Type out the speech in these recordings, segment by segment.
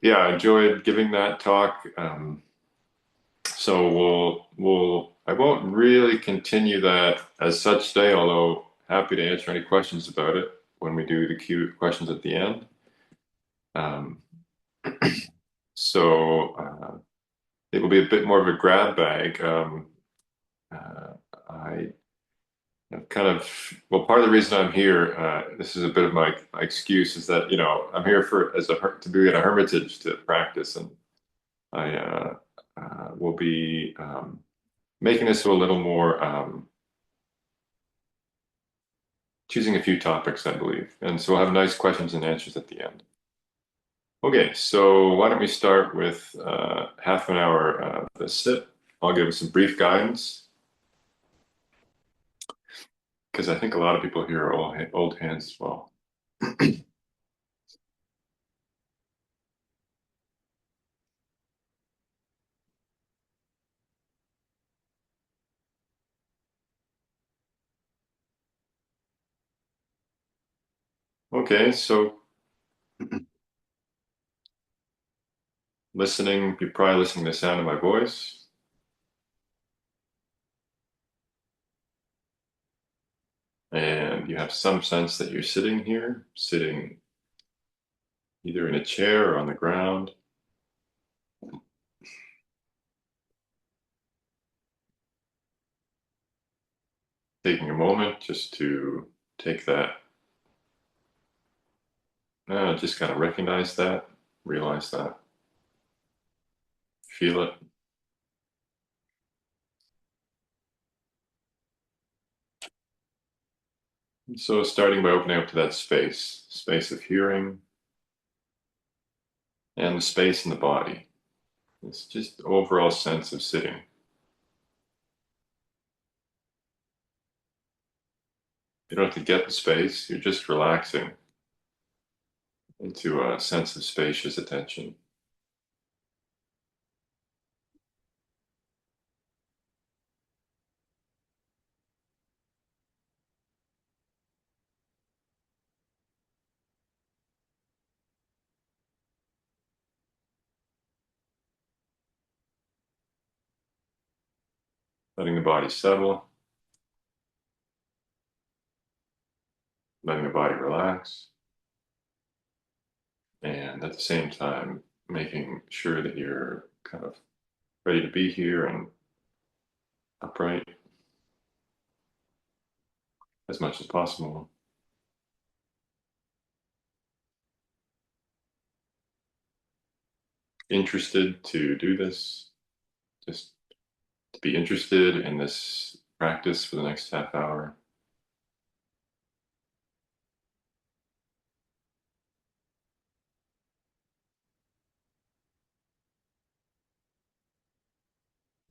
yeah, I enjoyed giving that talk. So I won't really continue that as such today, although happy to answer any questions about it when we do the Q questions at the end. Um, so it will be a bit more of a grab bag. Uh, I have kind of, well, part of the reason I'm here, this is a bit of my excuse, is that, I'm here to be at a hermitage to practice, and I will be making this a little more, choosing a few topics, I believe. And so we'll have nice questions and answers at the end. Okay, so why don't we start with half an hour of the sit. I'll give some brief guidance because I think a lot of people here are old hands as well. Okay, so you're probably listening to the sound of my voice. And you have some sense that you're sitting here, sitting either in a chair or on the ground. Taking a moment just to take that, just kind of recognize that, realize that, feel it. So starting by opening up to that space of hearing, and the space in the body. It's just overall sense of sitting. You don't have to get the space, you're just relaxing into a sense of spacious attention. Letting the body settle, letting the body relax, and at the same time, making sure that you're kind of ready to be here and upright as much as possible. Interested to do this, just to be interested in this practice for the next half hour.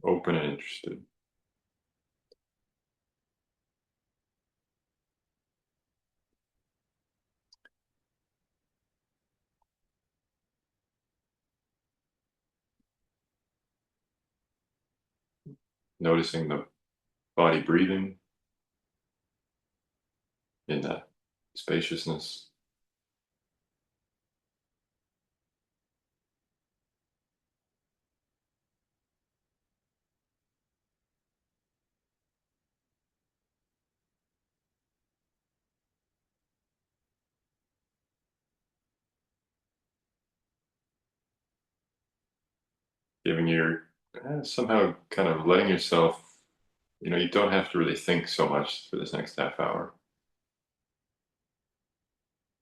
Open and interested. Noticing the body breathing in that spaciousness. Giving your somehow kind of letting yourself, you don't have to really think so much for this next half hour.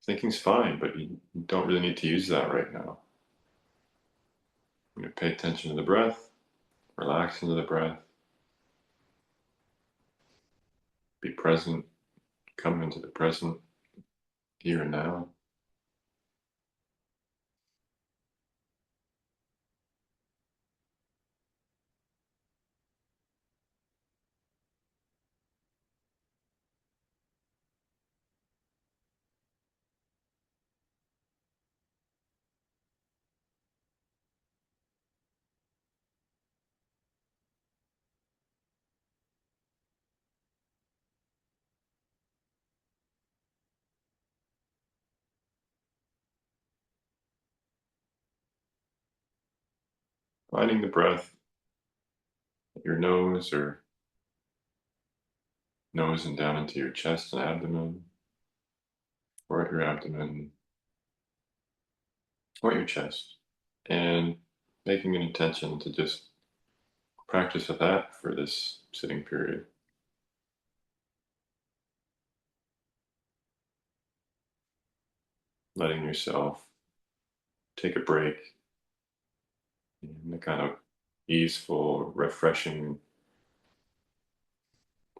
Thinking's fine, but you don't really need to use that right now. Pay attention to the breath, relax into the breath, be present, come into the present, here and now. Finding the breath at your nose or nose and down into your chest and abdomen, or at your abdomen, or your chest, and making an intention to just practice with that for this sitting period. Letting yourself take a break in the kind of easeful, refreshing,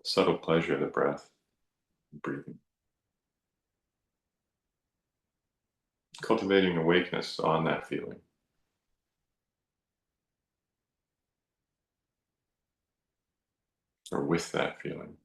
subtle pleasure of the breath, breathing. Cultivating awakeness on that feeling or with that feeling.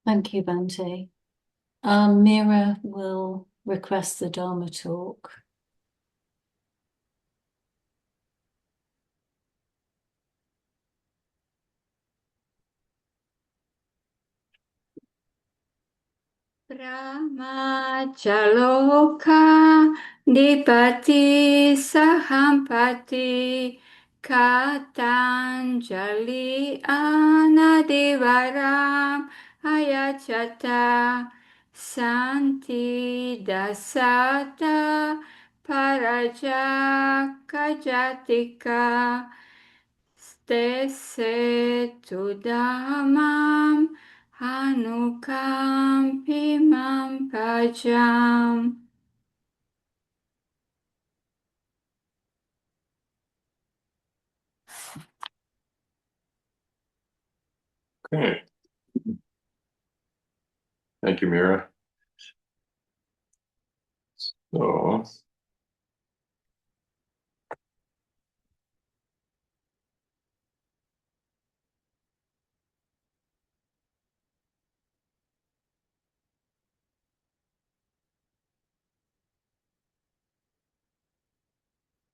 Thank you, Bante. Mira will request the Dharma talk. Brahmacaloka Dipati Sahampati Katanjali Anadivaram Ayachata Santi Dasata Paraja Kajatika Stese Tudamam Hanukampimam Pajam. Okay. Thank you, Mira. So,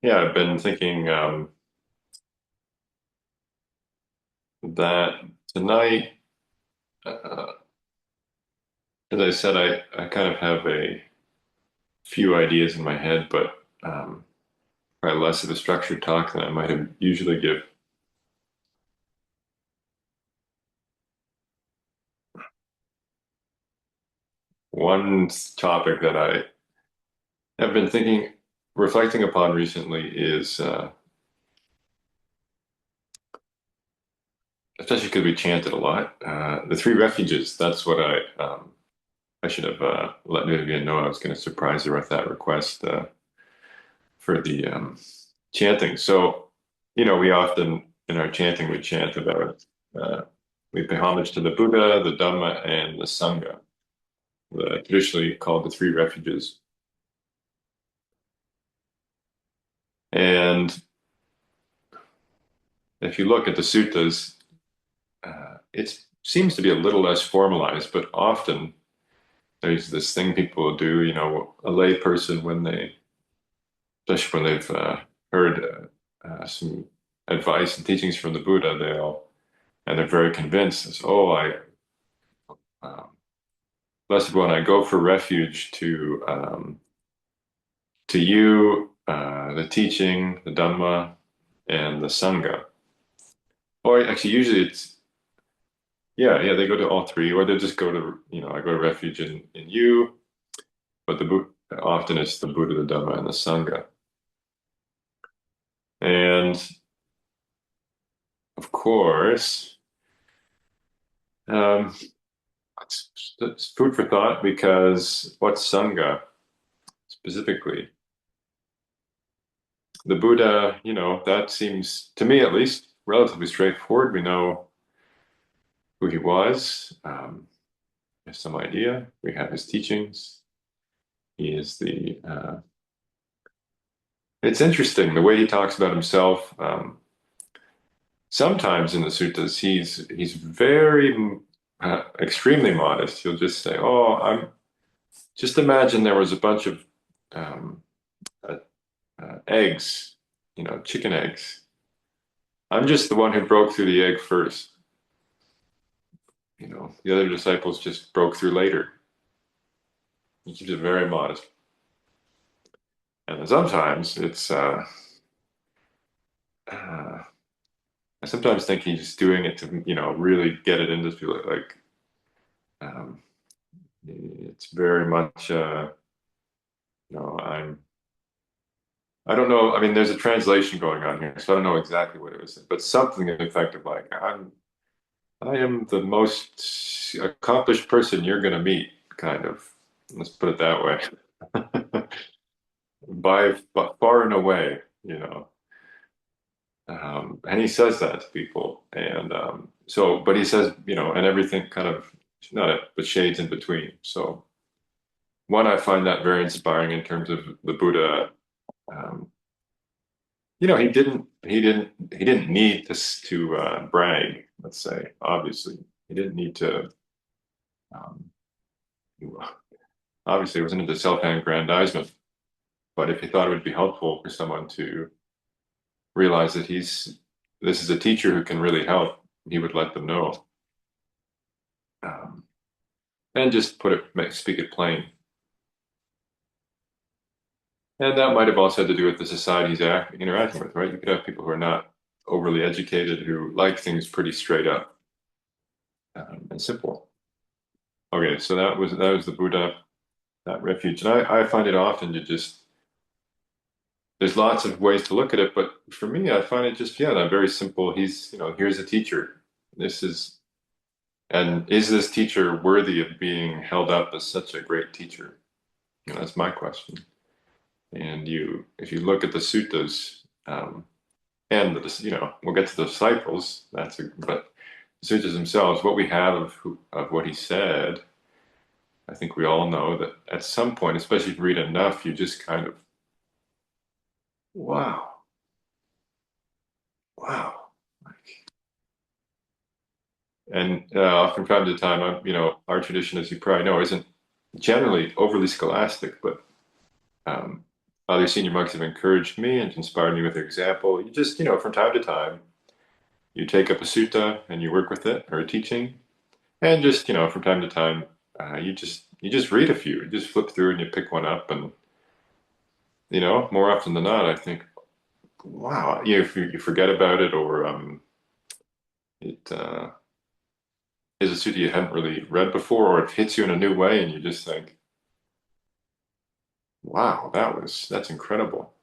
yeah, I've been thinking that tonight, uh, as I said, I kind of have a few ideas in my head, but probably less of a structured talk than I might have usually give. One topic that I have been reflecting upon recently is, especially because we chant it a lot, the three refuges. That's what I should have let Vivian know I was going to surprise her with that request for the chanting. So, we often in our chanting we chant about we pay homage to the Buddha, the Dhamma, and the Sangha, traditionally called the three refuges. And if you look at the suttas, it seems to be a little less formalized, but often there's this thing people do, a lay person when especially when they've heard some advice and teachings from the Buddha, and they're very convinced. It's, oh, um, blessed one, I go for refuge to you, the teaching, the Dhamma, and the Sangha. Or actually, usually it's yeah, they go to all three, or they just go to I go to refuge in you, but often it's the Buddha, the Dhamma, and the Sangha. And of course, um, it's food for thought because what's Sangha specifically? The Buddha, that seems to me at least relatively straightforward. We know who he was. We have some idea. We have his teachings. He is it's interesting the way he talks about himself. Sometimes in the suttas, he's very extremely modest. He'll just say, "Oh, I'm just imagine there was a bunch of um, uh, eggs, chicken eggs. I'm just the one who broke through the egg first. The other disciples just broke through later." He keeps it very modest. And then sometimes I sometimes think he's doing it to, really get it into people. Like, um, it's very much, I don't know. I mean, there's a translation going on here, so I don't know exactly what it was, but something effective like, I am the most accomplished person you're going to meet, kind of. Let's put it that way. By far and away, and he says that to people. And but he says, and everything kind of, not it, but shades in between. So, one, I find that very inspiring in terms of the Buddha. Um, he didn't need this to brag, let's say, obviously. He didn't need to Um, Obviously, it wasn't into self-aggrandizement, but if he thought it would be helpful for someone to realize that this is a teacher who can really help, he would let them know. And just speak it plain. And that might have also had to do with the society he's interacting with, right? You could have people who are not overly educated who like things pretty straight up and simple. Okay, so that was the Buddha, that refuge. And I find it often to just, there's lots of ways to look at it, but for me, I find it just, that very simple. He's, here's a teacher. And is this teacher worthy of being held up as such a great teacher? That's my question. And if you look at the suttas, and we'll get to the disciples. But the suttas themselves, what we have of what he said, I think we all know that at some point, especially if you read enough, you just kind of, wow. And from time to time, our tradition, as you probably know, isn't generally overly scholastic, but other senior monks have encouraged me and inspired me with their example. You just, from time to time, you take up a sutta and you work with it, or a teaching, and just, from time to time, you just read a few. You just flip through and you pick one up, and more often than not, I think, wow, if you forget about it, or it is a sutta you hadn't really read before, or it hits you in a new way, and you just think, wow, that's incredible.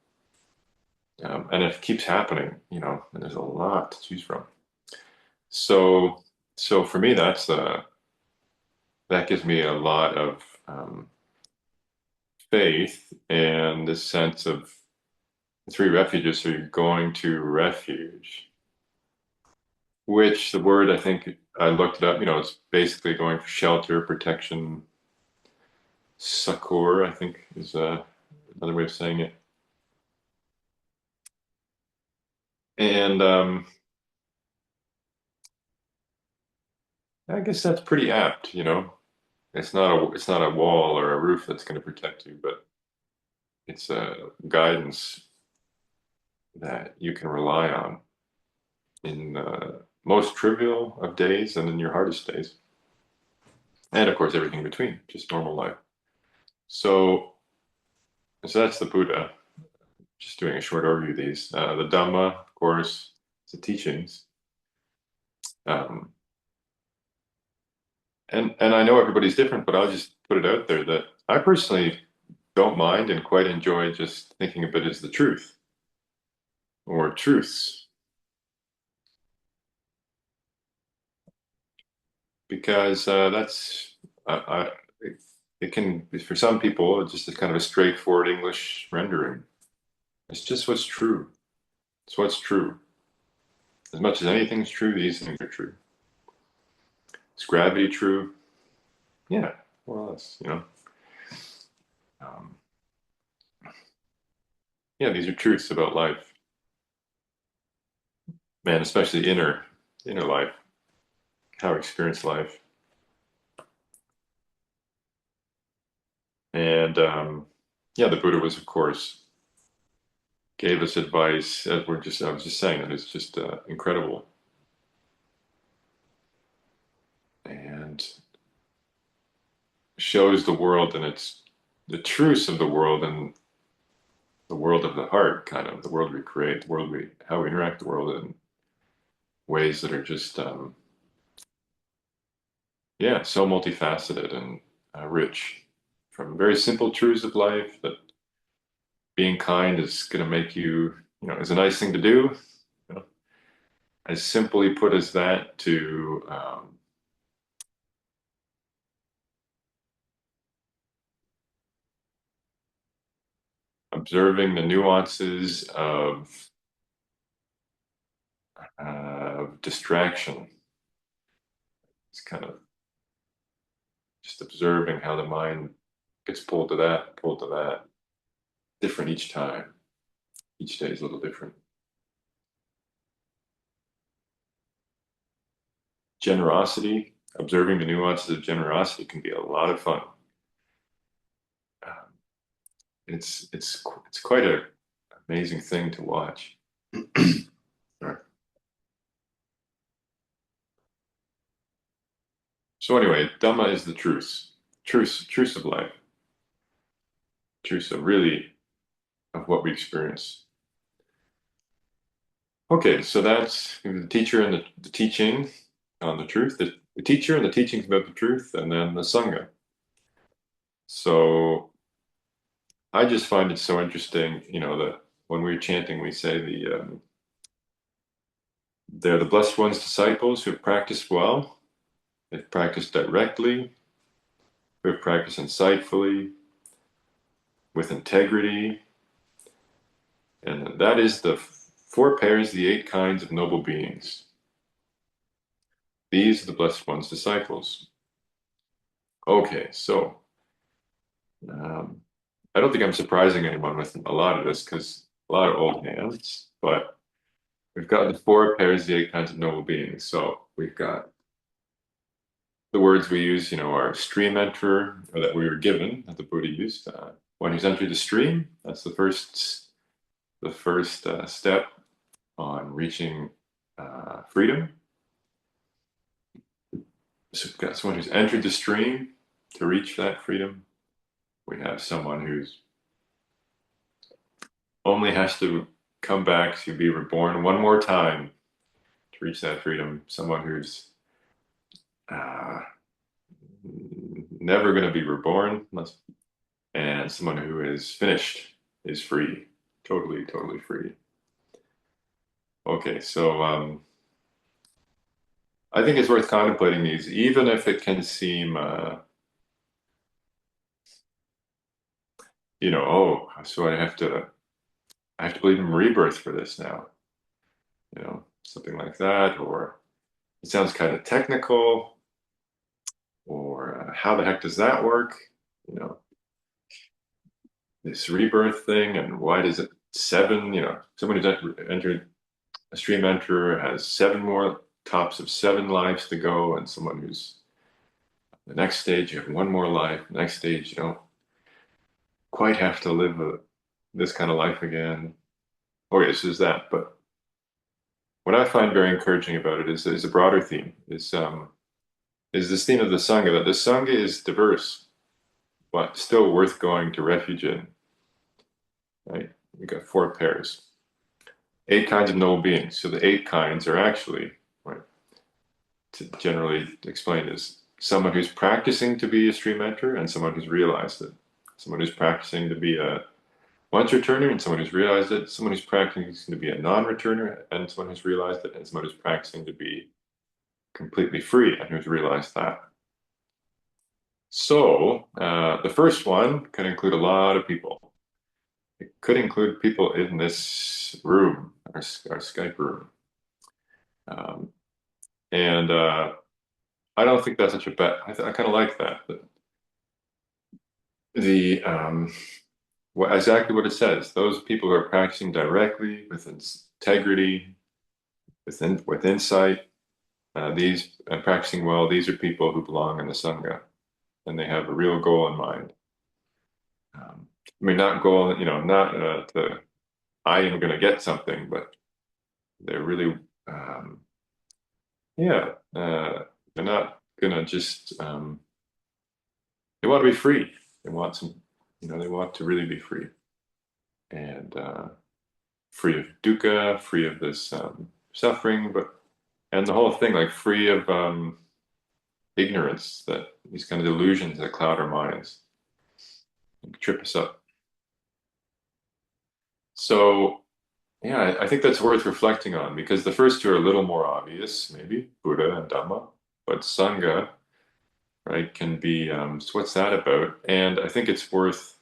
And it keeps happening, and there's a lot to choose from. So for me, that gives me a lot of faith and this sense of three refuges. So you're going to refuge, which the word, I think I looked it up, it's basically going for shelter, protection, succor, I think is another way of saying it. And I guess that's pretty apt, It's not a wall or a roof that's going to protect you, but it's a guidance that you can rely on in the most trivial of days and in your hardest days. And of course, everything in between, just normal life. So that's the Buddha. Just doing a short overview of these. The Dhamma, of course, the teachings. Um, and I know everybody's different, but I'll just put it out there that I personally don't mind and quite enjoy just thinking of it as the truth or truths. Because it can be, for some people, it's just a kind of a straightforward English rendering. It's just what's true. It's what's true. As much as anything's true, these things are true. Is gravity true? Yeah, more or less, Um, yeah, these are truths about life, man, especially inner life, how we experience life. And the Buddha was, of course, gave us advice. I was just saying that it's just incredible. And shows the world and it's the truths of the world and the world of the heart, kind of the world we create, how we interact with the world in ways that are just, so multifaceted and rich. From very simple truths of life that being kind is going to make you, is a nice thing to do. As simply put as that to observing the nuances of distraction. It's kind of just observing how the mind gets pulled to that, different each time. Each day is a little different. Generosity, observing the nuances of generosity can be a lot of fun. Um, it's quite an amazing thing to watch. Right. So anyway, Dhamma is the truth of life, truth of really of what we experience. Okay, so that's the teacher and the teaching on the truth, the teacher and the teachings about the truth, and then the Sangha. So I just find it so interesting, that when we're chanting, we say they're the blessed ones disciples who have practiced well, they've practiced directly, who have practiced insightfully, with integrity, and that is the four pairs, the eight kinds of noble beings. These are the blessed ones disciples. Okay, so I don't think I'm surprising anyone with a lot of this because a lot of old hands, but we've got the four pairs, the eight kinds of noble beings. So we've got the words we use, are stream enterer, or that we were given, that the Buddha used. One who's entered the stream, that's the first step on reaching freedom. So we've got someone who's entered the stream to reach that freedom. We have someone who's only has to come back to be reborn one more time to reach that freedom. Someone who's never going to be reborn, and someone who is finished, is free, totally free. Okay, so I think it's worth contemplating these, even if it can seem, so I have to believe in rebirth for this now, something like that, or it sounds kind of technical, or how the heck does that work? This rebirth thing, and why does it seven? Someone who's entered a stream enterer has seven more tops of seven lives to go, and someone who's the next stage, you have one more life. The next stage, you don't quite have to live this kind of life again. Okay, so there's that. But what I find very encouraging about it is a broader theme. Is this theme of the Sangha, that the Sangha is diverse, but still worth going to refuge in. Right? We got four pairs. Eight kinds of noble beings. So the eight kinds are actually, right, to generally explain is someone who's practicing to be a stream enterer and someone who's realized it. Someone who's practicing to be a once returner and someone who's realized it. Someone who's practicing to be a non-returner and someone who's realized it. And someone who's practicing to be completely free and who's realized that. So the first one can include a lot of people. It could include people in this room, our Skype room. And I don't think that's such a bad. I kind of like that. Exactly what it says. Those people who are practicing directly with integrity, with insight, these practicing well. These are people who belong in the Sangha, and they have a real goal in mind. Not goal, not I am going to get something, but they're really, they're not going to just. They want to be free. They want some, they want to really be free, and free of dukkha, free of this suffering, and the whole thing, like free of ignorance, that these kind of delusions that cloud our minds and trip us up. So, yeah, I think that's worth reflecting on because the first two are a little more obvious, maybe Buddha and Dhamma, but Sangha, right, can be. So what's that about? And I think it's worth.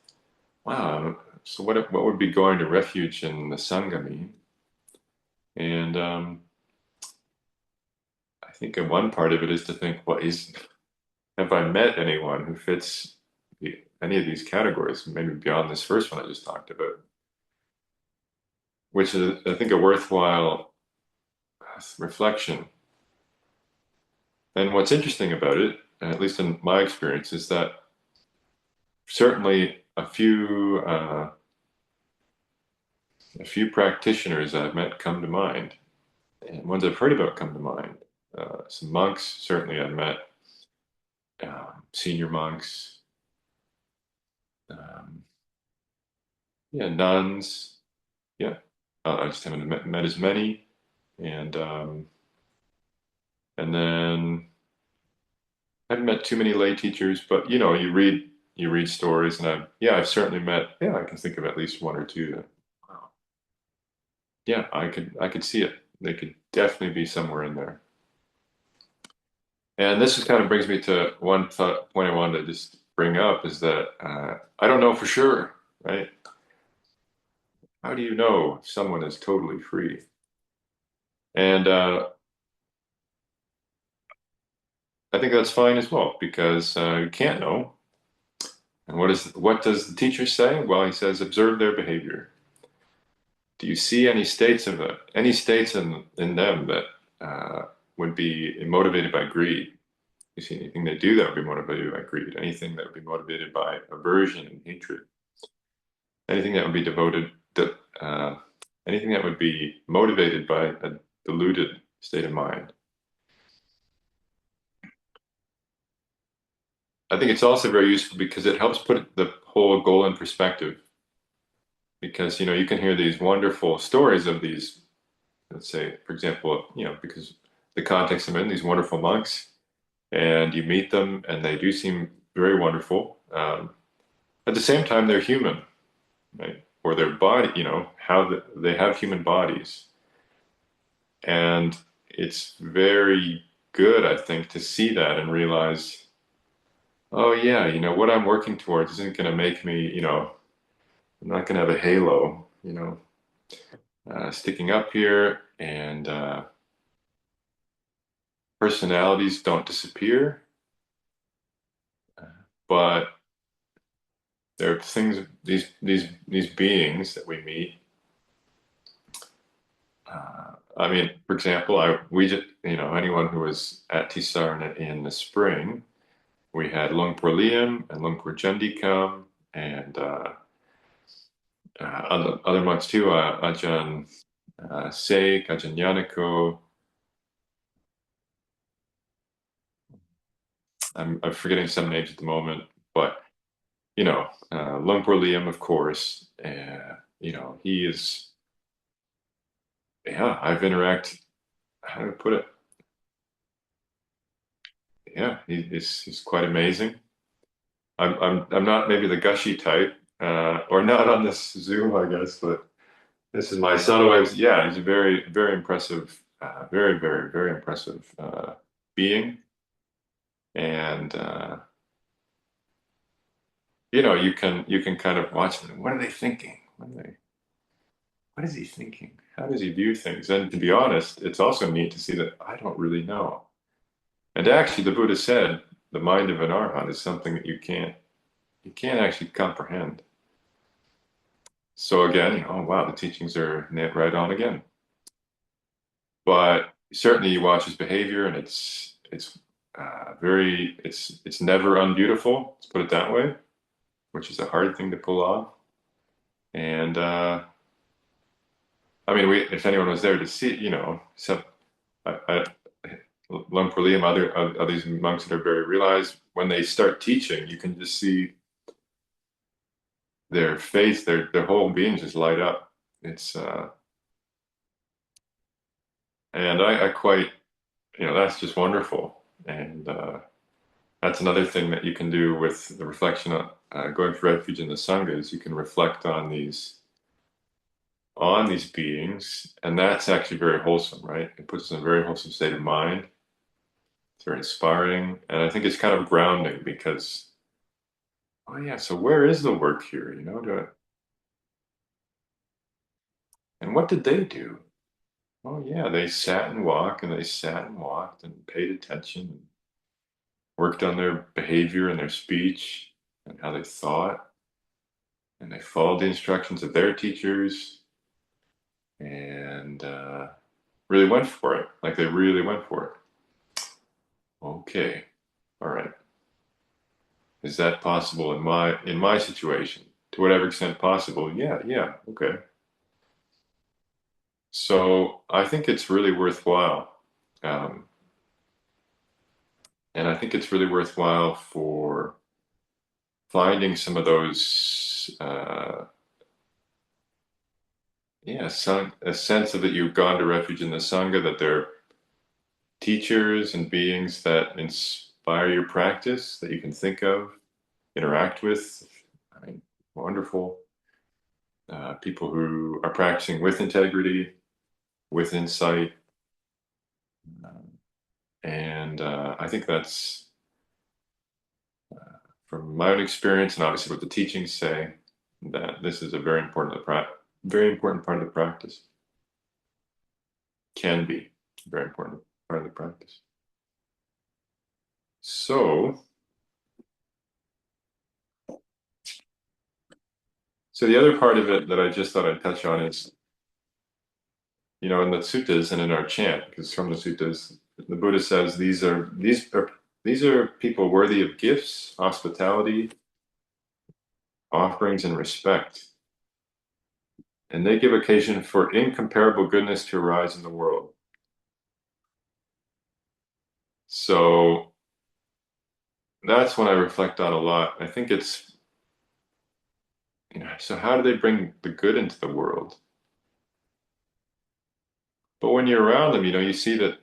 Wow. So what would be going to refuge in the Sangha mean? And I think one part of it is to think, have I met anyone who fits any of these categories, maybe beyond this first one I just talked about, which is, I think, a worthwhile reflection. And what's interesting about it, at least in my experience, is that certainly a few practitioners I've met come to mind, and ones I've heard about come to mind. Some monks, certainly I've met, senior monks, um, yeah, nuns, yeah. I just haven't met as many, and and then I haven't met too many lay teachers. But you read stories, and I've certainly met. Yeah, I can think of at least one or two that, wow, yeah, I could see it. They could definitely be somewhere in there. And this just kind of brings me to one point I wanted to just bring up is that I don't know for sure, right? How do you know if someone is totally free? And I think that's fine as well because you can't know. And what does the teacher say? Well, he says, observe their behavior. Do you see any states in them that would be motivated by greed? You see anything they do that would be motivated by greed? Anything that would be motivated by aversion and hatred? Anything that would be uh, anything that would be motivated by a deluded state of mind? I think it's also very useful because it helps put the whole goal in perspective. Because you can hear these wonderful stories of these, let's say, for example, because the context I'm in, these wonderful monks, and you meet them, and they do seem very wonderful. At the same time, they're human, right? Or their body, they have human bodies, and it's very good, I think, to see that and realize, oh yeah, what I'm working towards isn't going to make me, I'm not going to have a halo, sticking up here, and personalities don't disappear, but there are things, these beings that we meet. I mean, for example, we just, anyone who was at Tisarn in the spring, we had Lungpur Liem and Lungpur Jundi come, and other monks too, Ajahn Seik, Ajahn Yanako. I'm forgetting some names at the moment, but Lungpur Liem, of course. He is, yeah, how do I put it? Yeah, he's quite amazing. I'm not maybe the gushy type, or not on this Zoom, I guess, but this is my son. Yeah, he's a very, very impressive, very, very, very impressive being. And you can kind of watch them. What are they thinking? What is he thinking? How does he view things? And to be honest, it's also neat to see that I don't really know. And actually, the Buddha said the mind of an arhat is something that you can't actually comprehend. So again, oh wow, the teachings are right on again. But certainly, you watch his behavior, and it's never unbeautiful. Let's put it that way, which is a hard thing to pull off. And I mean, if anyone was there to see, Luang Por Liam, other these monks that are very realized, when they start teaching, you can just see their face, their whole being just light up. It's and I quite, that's just wonderful. And that's another thing that you can do with the reflection on going for refuge in the sanghas. You can reflect on these beings, and that's actually very wholesome, right? It puts us in a very wholesome state of mind. It's very inspiring, and I think it's kind of grounding because, oh yeah, so where is the work here? And what did they do? Oh yeah, they sat and walked, and they sat and walked, and paid attention, and worked on their behavior and their speech, and how they thought, and they followed the instructions of their teachers, and really went for it. Like they really went for it. Okay, all right. Is that possible in my situation? To whatever extent possible, yeah, okay. So I think it's really worthwhile. Um, and I think it's really worthwhile for finding some of those, a sense of that you've gone to refuge in the Sangha, that they're teachers and beings that inspire your practice, that you can think of, interact with. I mean, wonderful people who are practicing with integrity, with insight. And I think that's, from my own experience, and obviously what the teachings say, that this is a very important very important part of the practice. Can be a very important part of the practice. So the other part of it that I just thought I'd touch on is, in the suttas and in our chant, because from the suttas, the Buddha says these are people worthy of gifts, hospitality, offerings, and respect, and they give occasion for incomparable goodness to arise in the world. So that's when I reflect on a lot. I think it's, so how do they bring the good into the world? But when you're around them, you see that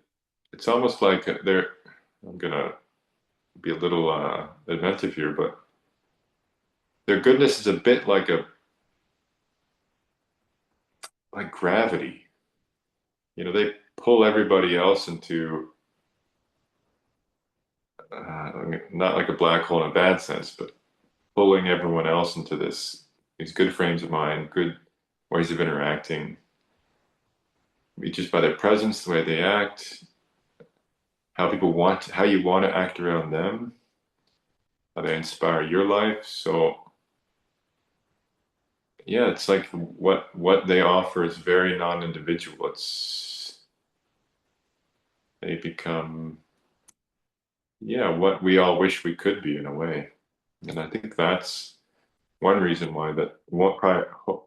it's almost like I'm gonna be a little inventive here, but their goodness is a bit like gravity. They pull everybody else into, not like a black hole in a bad sense, but pulling everyone else into these good frames of mind, good ways of interacting, just by their presence, the way they act, how you want to act around them, how they inspire your life. So yeah, it's like what they offer is very non-individual. They become, what we all wish we could be, in a way. And I think that's one reason why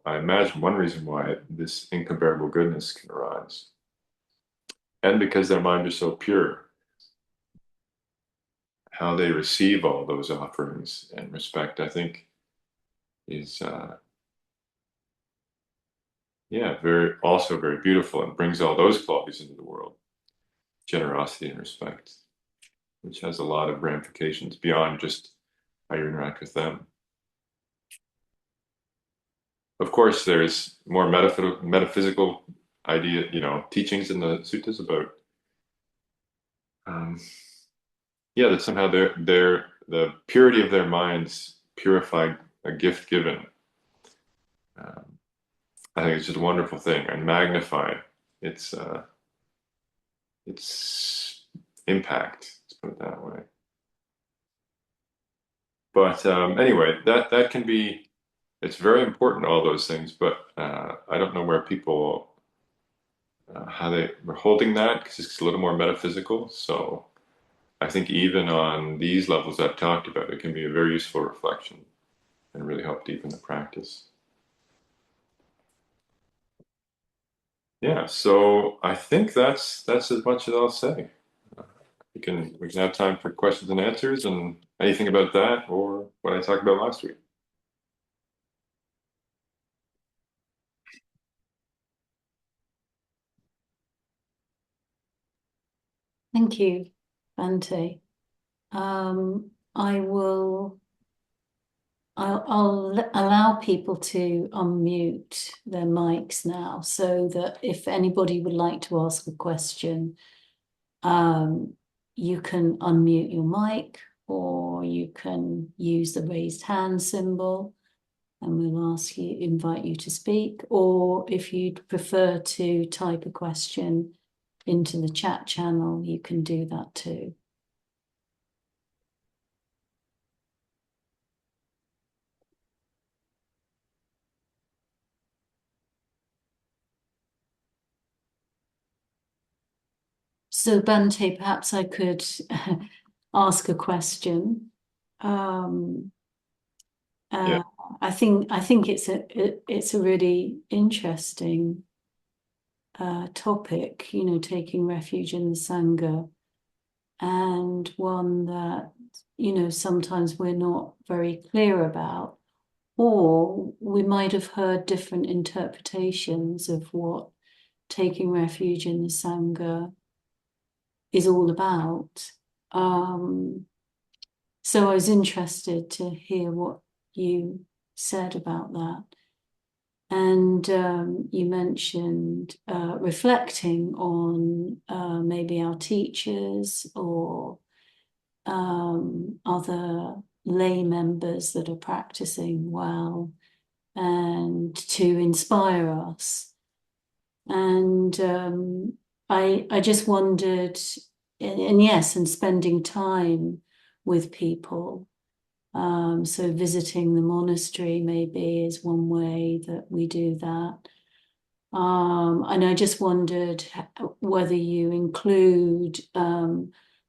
I imagine one reason why this incomparable goodness can arise. And because their mind is so pure, how they receive all those offerings and respect, I think, is very beautiful, and brings all those qualities into the world: generosity and respect, which has a lot of ramifications beyond just how you interact with them. Of course, there's more metaphysical teachings in the suttas about, um, that somehow the purity of their minds purified a gift given. Um, I think it's just a wonderful thing, and magnify its impact. Let's put it that way. But anyway, that can be. It's very important, all those things, but I don't know where people how they were holding that, because it's a little more metaphysical. So I think even on these levels I've talked about, it can be a very useful reflection and really help deepen the practice. Yeah, so I think that's as much as I'll say. We can have time for questions and answers, and anything about that or what I talked about last week. Thank you, Bante. I'll allow people to unmute their mics now, so that if anybody would like to ask a question, you can unmute your mic, or you can use the raised hand symbol, and we'll invite you to speak. Or if you'd prefer to type a question into the chat channel, you can do that too. So Bante, perhaps I could ask a question. Yeah. I think it's a really interesting topic, you know, taking refuge in the Sangha, and one that, you know, sometimes we're not very clear about, or we might have heard different interpretations of what taking refuge in the Sangha is all about. So I was interested to hear what you said about that. And you mentioned reflecting on maybe our teachers or other lay members that are practicing well, and to inspire us. And I just wondered, and yes, and spending time with people. So visiting the monastery maybe is one way that we do that. And I just wondered whether you include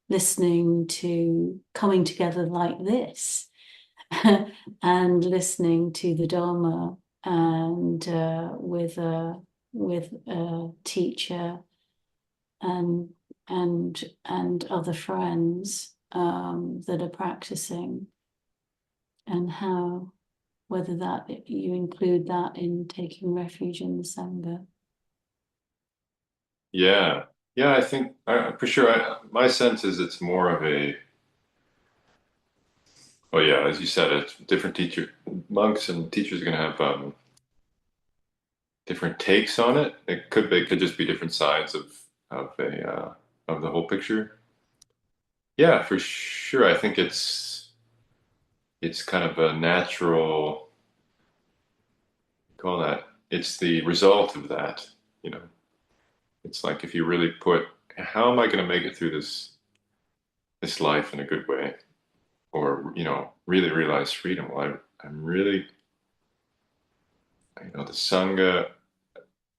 listening to coming together like this and listening to the Dhamma, and with a teacher and other friends that are practicing, and how, whether that you include that in taking refuge in the Sangha. Yeah. Yeah, I think for sure. My sense is it's more of a, oh yeah, as you said, it's different monks and teachers are going to have different takes on it. They could just be different sides of the whole picture. Yeah, for sure. I think it's kind of a natural, call that. It's the result of that, you know. It's like if you really put, how am I going to make it through this life in a good way, or you know, really realize freedom? Well, I'm really, you know, the sangha.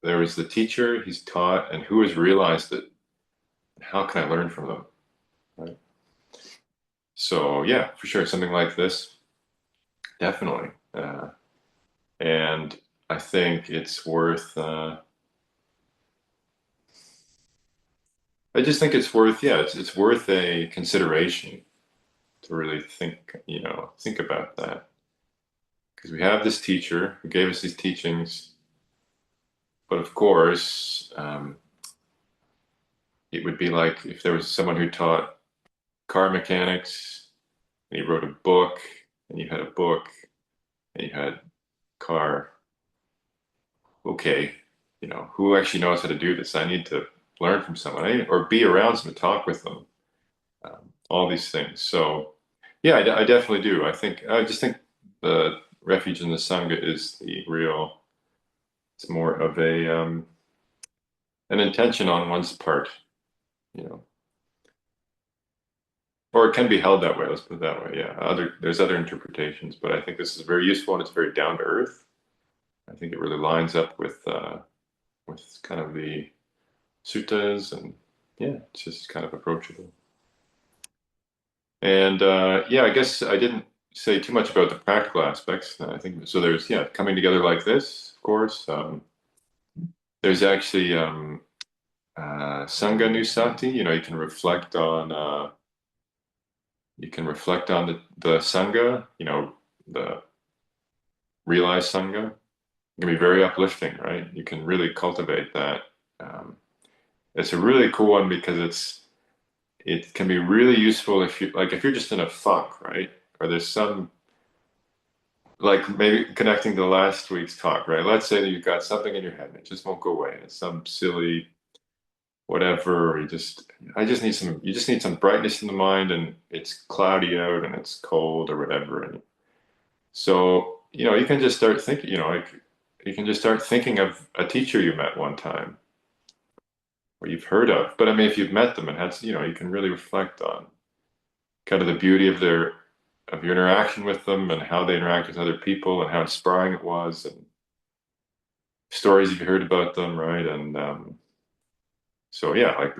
There was the teacher, he's taught, and who has realized it. How can I learn from them? Right. So yeah, for sure, something like this, definitely. And I think it's worth. I just think it's worth. Yeah, it's worth a consideration to really think. You know, think about that, because we have this teacher who gave us these teachings, but of course, it would be like if there was someone who taught car mechanics, and he wrote a book, and you had a book, and you had car. Okay, you know, who actually knows how to do this? I need to learn from someone, or be around someone, talk with them, all these things. So, yeah, I definitely do. I just think the refuge in the Sangha is the real, it's more of an intention on one's part, you know, or it can be held that way. Let's put it that way. Yeah, there's other interpretations, but I think this is very useful and it's very down to earth. I think it really lines up with kind of the suttas, and yeah, it's just kind of approachable. And yeah, I guess I didn't say too much about the practical aspects. I think so. There's, yeah, coming together like this, of course. There's actually Sangha Nusati. You know, you can reflect on the Sangha. You know, the realized Sangha. It can be very uplifting, right? You can really cultivate that. Um, it's a really cool one because it can be really useful if you're just in a funk, right? Or there's some, like maybe connecting to last week's talk, right? Let's say that you've got something in your head and it just won't go away. It's some silly whatever, or you just need some brightness in the mind, and it's cloudy out and it's cold or whatever. And so, you know, you can just start thinking, you know, like you can just start thinking of a teacher you met one time or you've heard of. But I mean, if you've met them and had, you know, you can really reflect on kind of the beauty of your interaction with them and how they interact with other people and how inspiring it was, and stories you've heard about them, right? And so yeah, like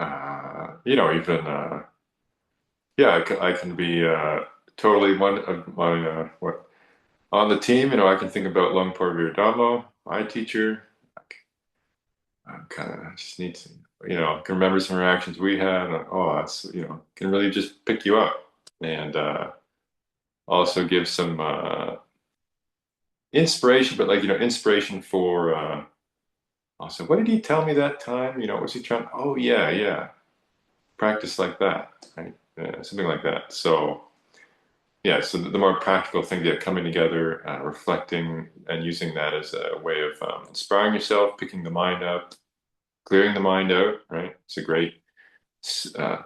even yeah, I can be totally one of my what on the team. I can think about Lumpur Viradhammo, my teacher. I kind of just need to, can remember some interactions we had. And, oh, that's can really just pick you up and also give some inspiration, but like inspiration for also what did he tell me that time? Was he trying? Oh yeah, yeah, practice like that, right? Something like that. So. Yeah, so the more practical thing, yeah, coming together, reflecting, and using that as a way of inspiring yourself, picking the mind up, clearing the mind out, right? It's a great uh,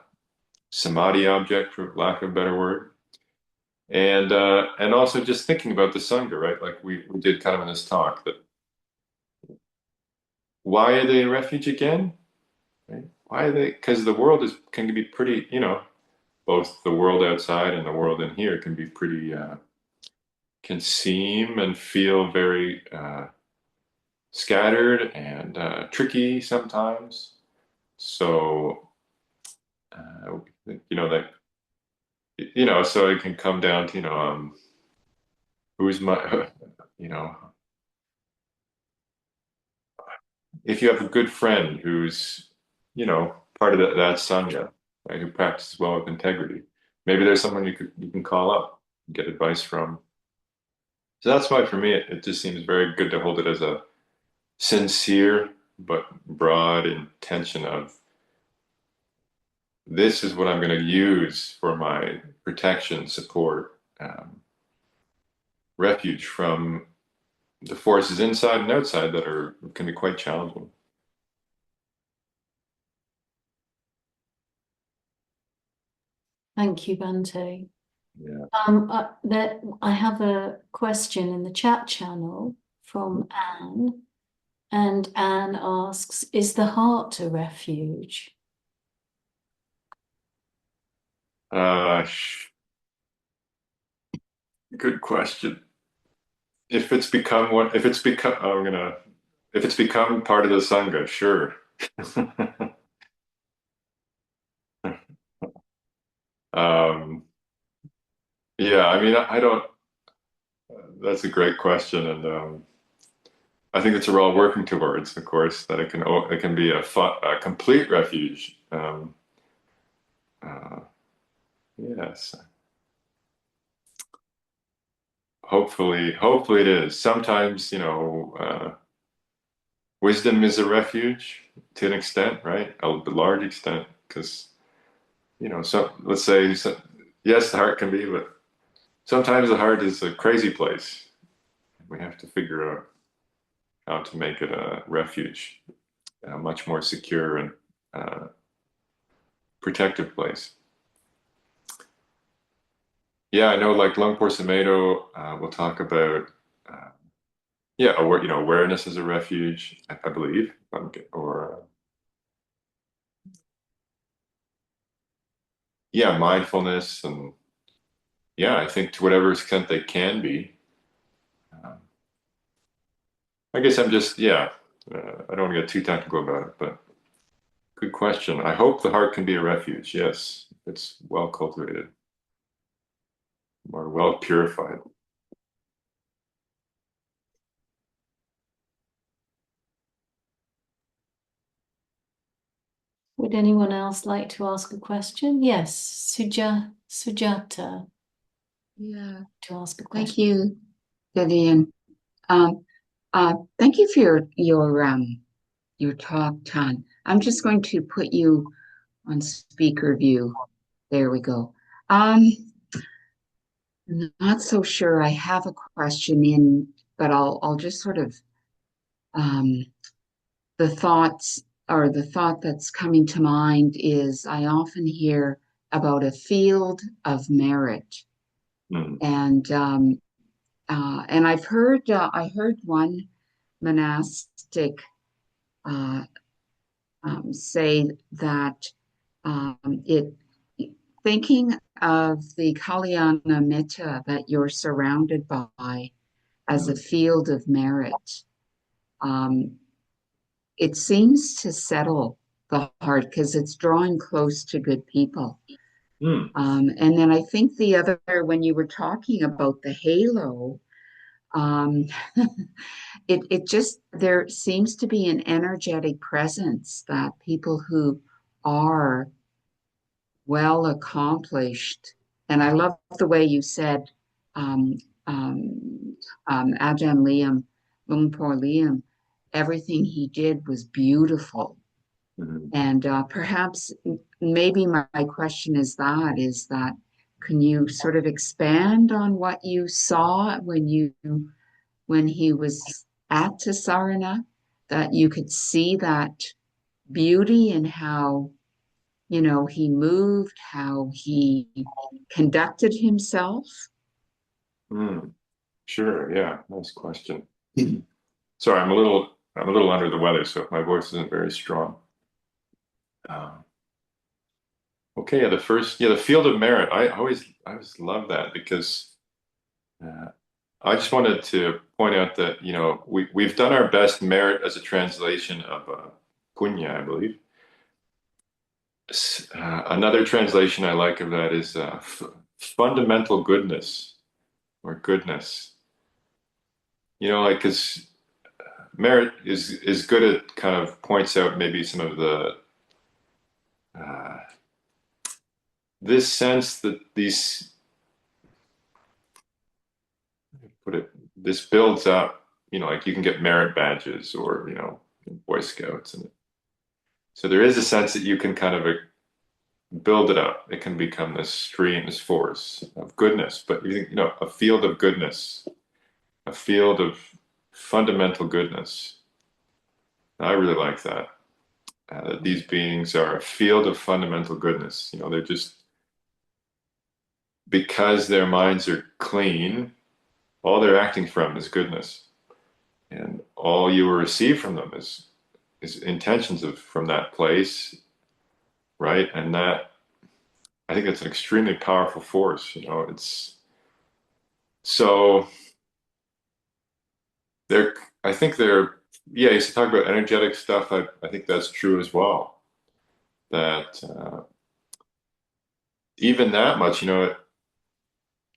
samadhi object, for lack of a better word. And also just thinking about the Sangha, right? Like we did kind of in this talk, that why are they a refuge again? Right? Why are they? Because the world can be pretty, both the world outside and the world in here can be pretty, can seem and feel very scattered and tricky sometimes. So, that, so it can come down to, who's my, you know, if you have a good friend who's, part of that sangha, right, who practices well with integrity, maybe there's someone you can call up and get advice from. So that's why for me, it just seems very good to hold it as a sincere but broad intention of this is what I'm going to use for my protection, support, refuge from the forces inside and outside that can be quite challenging. Thank you, Bante. Yeah. I have a question in the chat channel from Anne, and Anne asks, is the heart a refuge? Good question. If it's become if it's become part of the sangha, sure. um, yeah, I mean, I don't. That's a great question, and I think that's what we're all working towards. Of course, that it can be a complete refuge. Uh, yes, hopefully it is. Sometimes, wisdom is a refuge to an extent, right? A large extent, because so let's say, yes, the heart can be, but sometimes the heart is a crazy place. We have to figure out how to make it a refuge, a much more secure and uh, protective place. Yeah, I know, like Lumpur Sumedho will talk about, awareness as a refuge, I believe, or yeah, mindfulness, and yeah, I think to whatever extent they can be. Um, I guess I'm just, yeah, I don't want to get too technical about it, but good question. I hope the heart can be a refuge. Yes, it's well cultivated or well purified. Would anyone else like to ask a question? Yes, Sujata, Yeah, to ask a thank question. you, Vivian. Thank you for your talk, Tan. I'm just going to put you on speaker view. There we go. Not so sure I have a question in, but I'll just sort of um, the thought that's coming to mind is I often hear about a field of merit, Mm. and I heard one monastic uh, say that it thinking of the Kalyana Mitta that you're surrounded by as a Mm. field of merit, um, it seems to settle the heart because it's drawing close to good people. Hmm. And then I think the other, when you were talking about the halo, um, it just, there seems to be an energetic presence that people who are well accomplished, and I love the way you said, um, Ajahn Liam, Lungpo Liam, everything he did was beautiful. Mhm. And perhaps maybe my question is that can you sort of expand on what you saw when he was at Tasarana, that you could see that beauty and how, you know, he moved, how he conducted himself? Hmm. Sure. Yeah. Nice question. Sorry, I'm a little under the weather, so my voice isn't very strong. Um, okay. Yeah. The field of merit. I always love that because uh, I just wanted to point out that, you know, we've done our best merit as a translation of punya, I believe. Another translation I like of that is fundamental goodness or goodness. You know, like because merit is good at kind of points out maybe some of the uh, this sense that these put it this builds up. You know, like you can get merit badges or you know Boy Scouts, and so there is a sense that you can kind of build it up. It can become this stream, this force of goodness. But you know, a field of goodness, a field of fundamental goodness. I really like that. That these beings are a field of fundamental goodness. You know, they're just because their minds are clean, all they're acting from is goodness, and all you will receive from them is intentions of from that place, right? And that I think that's an extremely powerful force. You know, it's so they're. I think they're. Yeah, you talk about energetic stuff. I think that's true as well. That even that much, you know,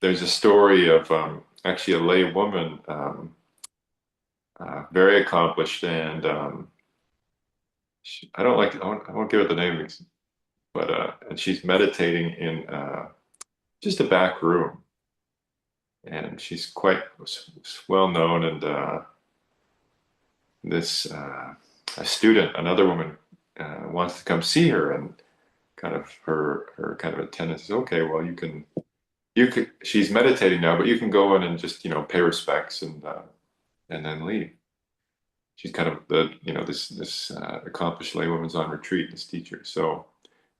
there's a story of actually a lay woman, very accomplished, and I don't like, I won't give it the name, but and she's meditating in just a back room, and she's quite well known, and this a student, another woman, wants to come see her, and kind of her kind of attendant says, okay, well you could she's meditating now, but you can go in and just you know pay respects and then leave. She's kind of the you know this accomplished laywoman's on retreat, this teacher. So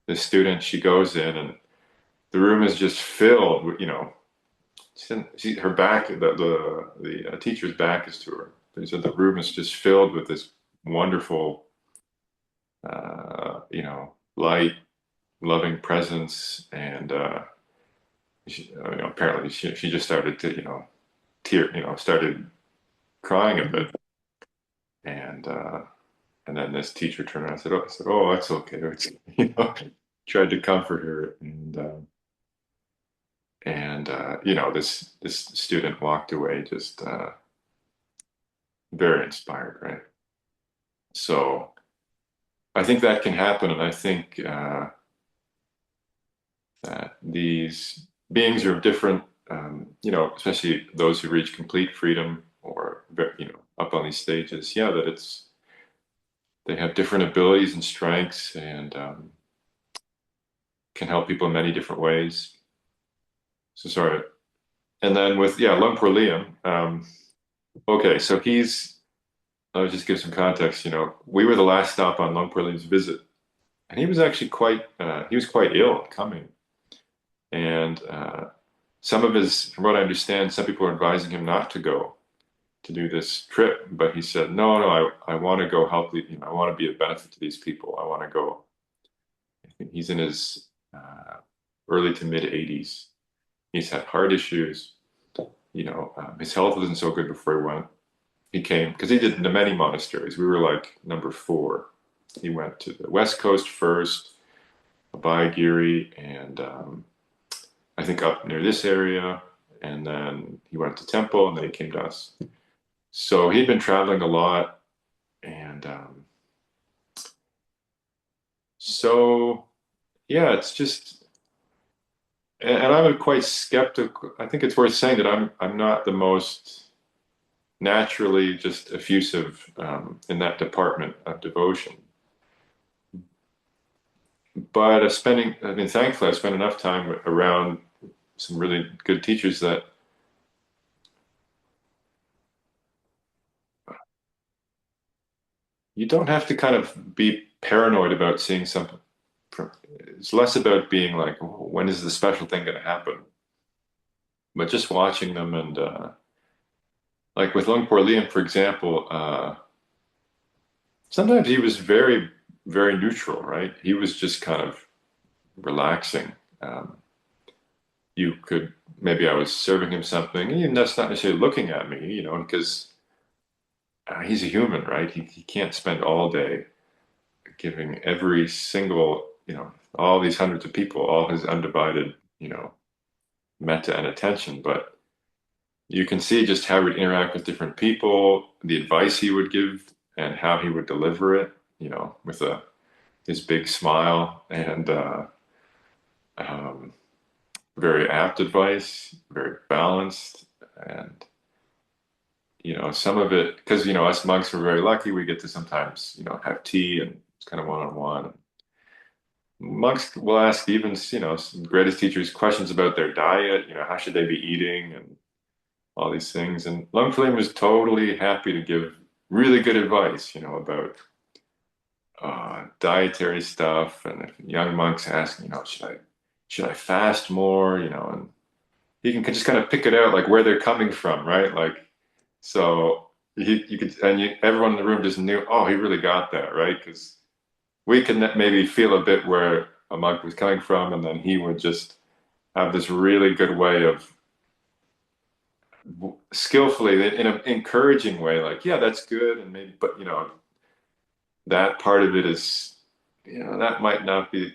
this student, she goes in and the room is just filled with you know her back the teacher's back is to her. But so the room is just filled with this wonderful you know light, loving presence, and you know apparently she just started to you know tear you know started crying a bit, and uh, and then this teacher turned around and said, "Oh, that's okay." It's, you know, tried to comfort her, and you know, this student walked away just very inspired, right? So I think that can happen, and I think that these beings are different. You know, especially those who reach complete freedom or you know up on these stages. Yeah, that it's they have different abilities and strengths, and can help people in many different ways. So sorry. And then with yeah, Luang Por Liam. Okay, so he's. I'll just give some context. You know, we were the last stop on Luang Por Liam's visit, and he was actually quite. He was quite ill coming, and some of his, from what I understand, some people are advising him not to go to do this trip, but he said, "No, no, I want to go help. You know, I want to be a benefit to these people. I want to go." I think he's in his early to mid 80s. He's had heart issues. You know, his health wasn't so good before he went. He came because he did the many monasteries. We were like number 4. he went to the West Coast first, Abhayagiri, and I think up near this area, and then he went to Temple, and then he came to us. So he'd been traveling a lot, and so yeah, it's just, and I'm quite skeptical. I think it's worth saying that I'm not the most naturally just effusive in that department of devotion. But thankfully, I spent enough time around some really good teachers that you don't have to kind of be paranoid about seeing something. It's less about being like, oh, when is the special thing going to happen? But just watching them and like with Luang Por Liam, for example, sometimes he was very, very neutral, right? He was just kind of relaxing. You could, maybe I was serving him something, and that's not necessarily looking at me, because he's a human, right? He can't spend all day giving every single, all these hundreds of people, all his undivided, metta and attention. But you can see just how he'd interact with different people, the advice he would give, and how he would deliver it, with his big smile and um, very apt advice, very balanced, and some of it, because us monks were very lucky. We get to sometimes have tea and it's kind of one-on-one. Monks will ask even some greatest teachers questions about their diet. How should they be eating and all these things. And Luang Por Liam was totally happy to give really good advice, about dietary stuff. And if young monks ask, should I fast more? And he can just kind of pick it out, like where they're coming from, right? Like, so you could, and everyone in the room just knew, oh, he really got that, right? Because we can maybe feel a bit where a monk was coming from, and then he would just have this really good way of skillfully, in an encouraging way, like, yeah, that's good, and maybe, but that part of it is, that might not be,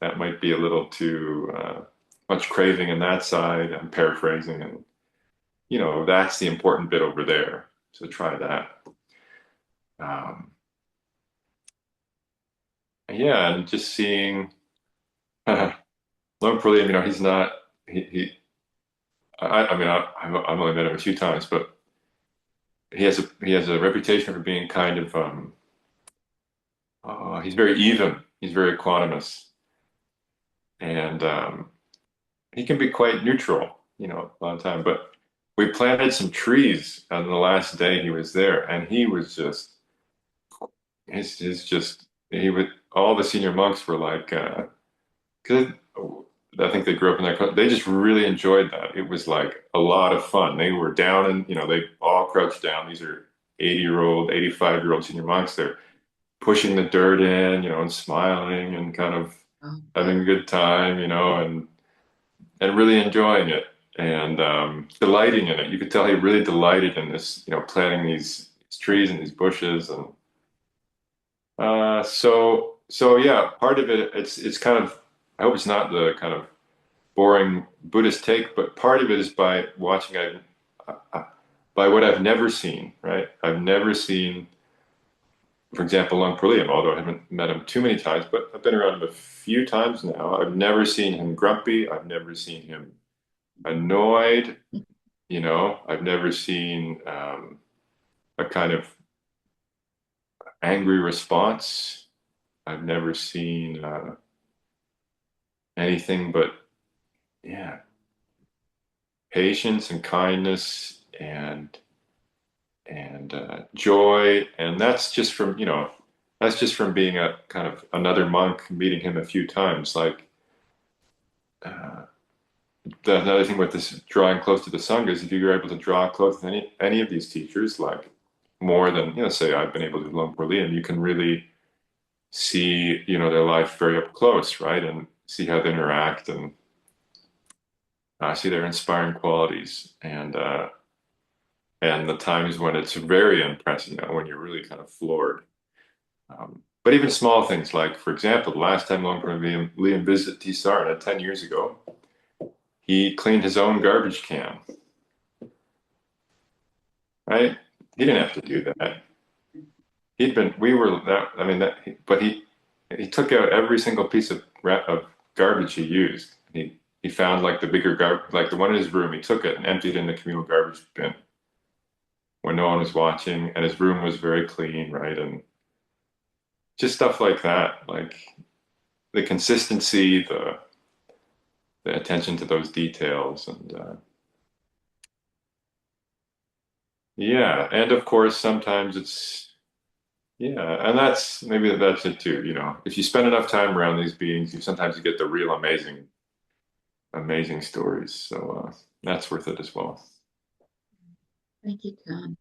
that might be a little too much craving in that side. I'm paraphrasing, and that's the important bit over there. So try that. Um, yeah, and just seeing Luang Por Liam, he's not I mean, I've only met him a few times, but he has a reputation for being kind of he's very even. He's very equanimous, and he can be quite neutral, a lot of time. But we planted some trees on the last day he was there, and he was just his just he would all the senior monks were like, because I think they grew up in that country. They just really enjoyed that. It was like a lot of fun. They were down and they all crouched down. These are 80-year-old, 85-year-old senior monks. They're pushing the dirt in, and smiling and kind of Oh, having a good time, and really enjoying it and delighting in it. You could tell he really delighted in this, planting these trees and these bushes, and so yeah. Part of it, it's kind of. I hope it's not the kind of boring Buddhist take, but part of it is by watching. By what I've never seen, right? I've never seen, for example, Luang Por Liam, although I haven't met him too many times, but I've been around him a few times now. I've never seen him grumpy. I've never seen him annoyed. I've never seen a kind of angry response. I've never seen anything but, yeah, patience and kindness and joy. And that's just from being a kind of another monk, meeting him a few times. Like uh, another thing with this drawing close to the Sangha is if you're able to draw close with any of these teachers, like more than, say I've been able to with Luang Por Liam, you can really see, their life very up close, right? And see how they interact and see their inspiring qualities. And the times when it's very impressive, when you're really kind of floored. But even small things like, for example, the last time Liam visited Tisarna 10 years ago, he cleaned his own garbage can, right? He didn't have to do that. But he took out every single piece of garbage he used. He found like the bigger garbage, like the one in his room, he took it and emptied it in the communal garbage bin when no one was watching, and his room was very clean, right? And just stuff like that, like the consistency, the attention to those details, and yeah, and of course sometimes it's yeah, and that's it too. You know, if you spend enough time around these beings, you get the real amazing stories. So that's worth it as well. Thank you, John.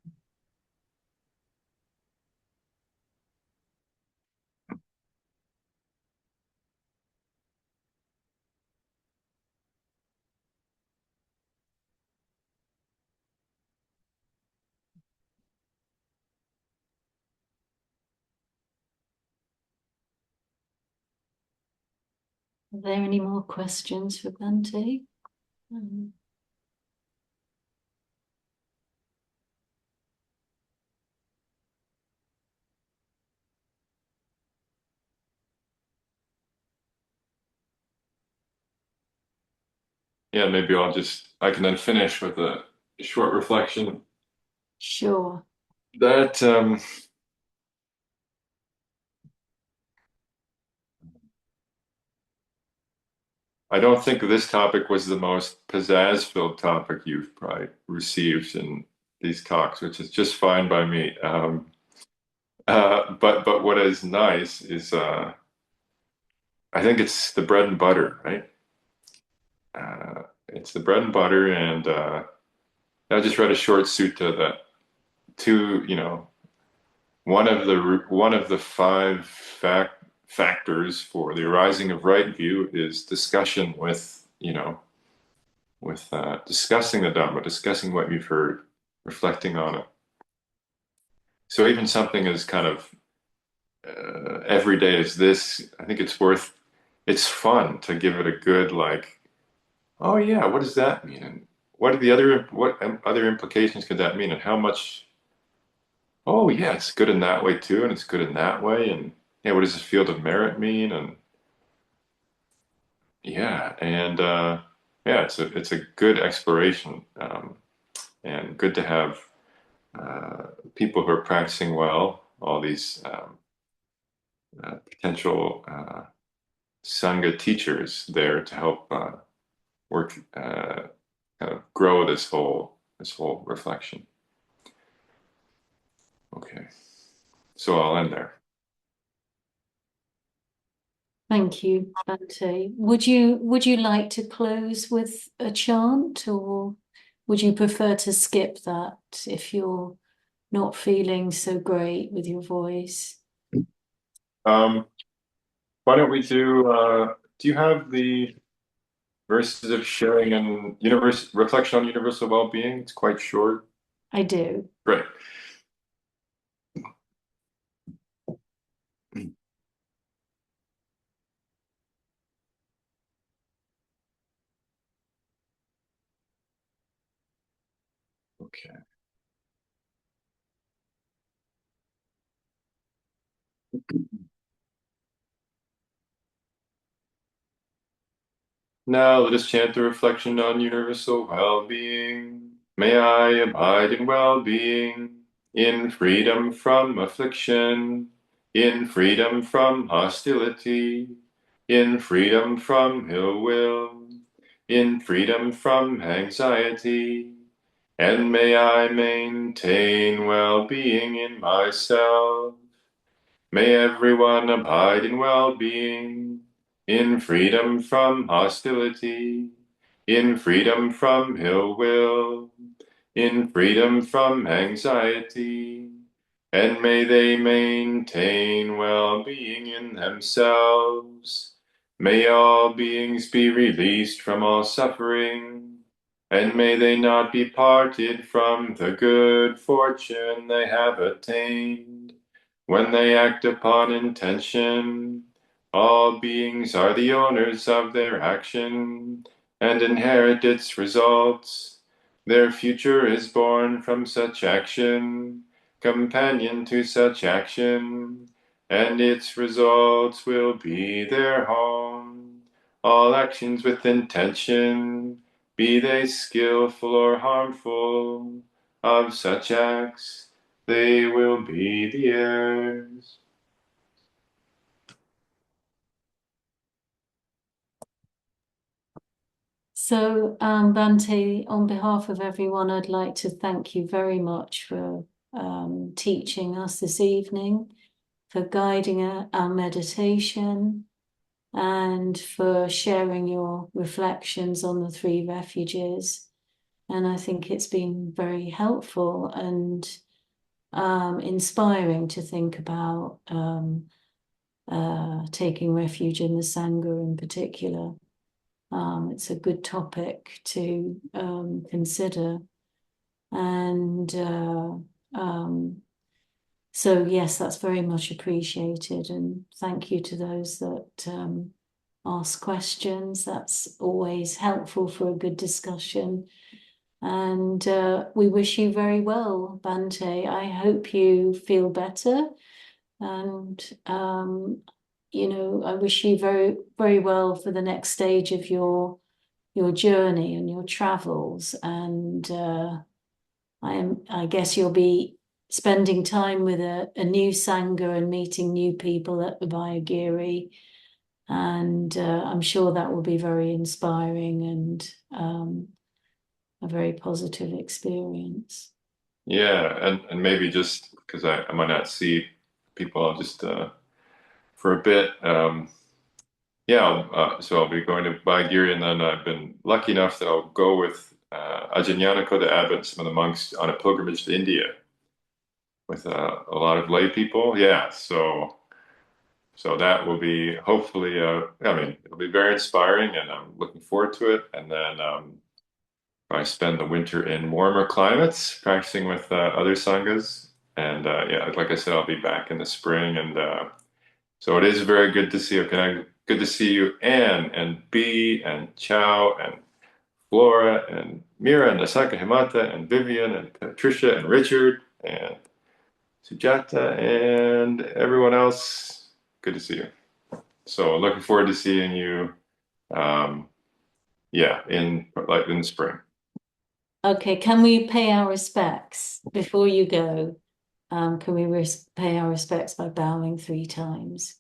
Are there any more questions for Bhante? Yeah, maybe I can then finish with a short reflection Sure. that I don't think this topic was the most pizzazz-filled topic you've probably received in these talks, which is just fine by me. But what is nice is I think it's the bread and butter, right? It's the bread and butter, and I just read a short sutta that two, you know, one of the five factors for the arising of right view is discussion with, discussing the Dhamma, discussing what you've heard, reflecting on it. So even something as kind of everyday as this, I think it's fun to give it a good like, oh yeah, what does that mean? And what other implications could that mean? And how much, oh yeah, it's good in that way too, and it's good in that way. And yeah, what does the field of merit mean? And yeah, and yeah, it's a good exploration, and good to have people who are practicing well, all these potential Sangha teachers there to help work kind of grow this whole reflection. Okay, so I'll end there. Thank you, Bhante. Would you like to close with a chant, or would you prefer to skip that if you're not feeling so great with your voice? Why don't we do you have the verses of sharing and reflection on universal well-being? It's quite short. I do. Great. Okay. Now let us chant the reflection on universal well-being. May I abide in well-being, in freedom from affliction, in freedom from hostility, in freedom from ill will, in freedom from anxiety, and may I maintain well-being in myself. May everyone abide in well-being, in freedom from hostility, in freedom from ill will, in freedom from anxiety, and may they maintain well-being in themselves. May all beings be released from all suffering, and may they not be parted from the good fortune they have attained. When they act upon intention, all beings are the owners of their action and inherit its results. Their future is born from such action, companion to such action, and its results will be their home. All actions with intention, be they skillful or harmful, of such acts they will be the heirs. So, Bante, on behalf of everyone, I'd like to thank you very much for teaching us this evening, for guiding our meditation, and for sharing your reflections on the three refuges. And I think it's been very helpful and inspiring to think about taking refuge in the Sangha in particular. It's a good topic to consider. And so, yes, that's very much appreciated. And thank you to those that ask questions. That's always helpful for a good discussion. And we wish you very well, Bante. I hope you feel better. And, I wish you very, very well for the next stage of your journey and your travels. And I guess you'll be spending time with a new Sangha and meeting new people at the Vayagiri. And I'm sure that will be very inspiring and a very positive experience. Yeah, and maybe just because I might not see people, I'll just for a bit. So I'll be going to Vayagiri, and then I've been lucky enough that I'll go with Ajahn Yanakoda Abbot and some of the monks on a pilgrimage to India with a lot of lay people. Yeah, so that will be hopefully, it'll be very inspiring, and I'm looking forward to it. And then I spend the winter in warmer climates, practicing with other sanghas. And like I said, I'll be back in the spring, and so it is very good to see you. Good to see you, Anne and B and Chow and Flora and Mira and Asaka Himata and Vivian and Patricia and Richard and Sujata and everyone else. Good to see you. So looking forward to seeing you. In the spring. Okay, can we pay our respects before you go? Can we pay our respects by bowing 3 times?